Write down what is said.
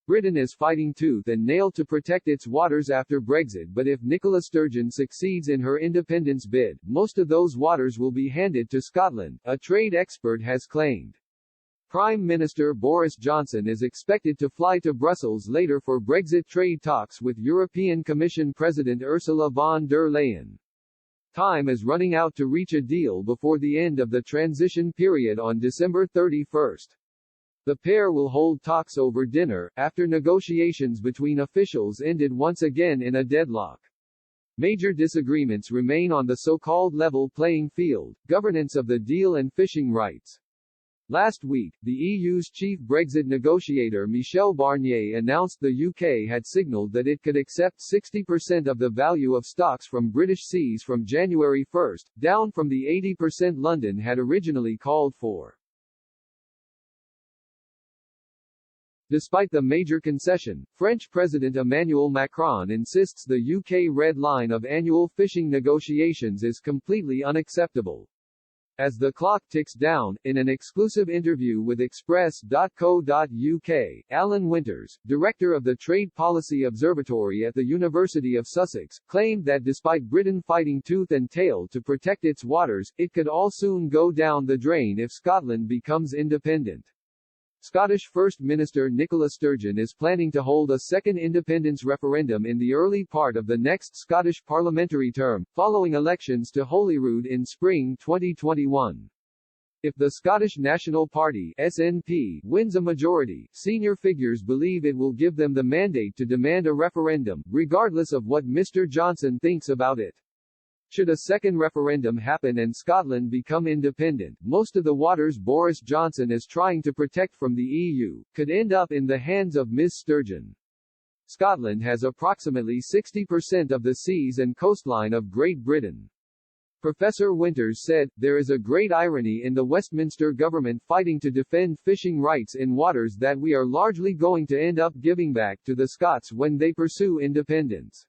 Britain is fighting tooth and nail to protect its waters after Brexit, but if Nicola Sturgeon succeeds in her independence bid, most of those waters will be handed to Scotland, a trade expert has claimed. Prime Minister Boris Johnson is expected to fly to Brussels later for Brexit trade talks with European Commission President Ursula von der Leyen. Time is running out to reach a deal before the end of the transition period on December 31. The pair will hold talks over dinner, after negotiations between officials ended once again in a deadlock. Major disagreements remain on the so-called level playing field, governance of the deal and fishing rights. Last week, the EU's chief Brexit negotiator Michel Barnier announced the UK had signalled that it could accept 60% of the value of stocks from British seas from January 1, down from the 80% London had originally called for. Despite the major concession, French President Emmanuel Macron insists the UK red line of annual fishing negotiations is completely unacceptable. As the clock ticks down, in an exclusive interview with Express.co.uk, Alan Winters, director of the Trade Policy Observatory at the University of Sussex, claimed that despite Britain fighting tooth and tail to protect its waters, it could all soon go down the drain if Scotland becomes independent. Scottish First Minister Nicola Sturgeon is planning to hold a second independence referendum in the early part of the next Scottish parliamentary term, following elections to Holyrood in spring 2021. If the Scottish National Party (SNP) wins a majority, senior figures believe it will give them the mandate to demand a referendum, regardless of what Mr. Johnson thinks about it. Should a second referendum happen and Scotland become independent, most of the waters Boris Johnson is trying to protect from the EU could end up in the hands of Ms. Sturgeon. Scotland has approximately 60% of the seas and coastline of Great Britain. Professor Winters said, "There is a great irony in the Westminster government fighting to defend fishing rights in waters that we are largely going to end up giving back to the Scots when they pursue independence."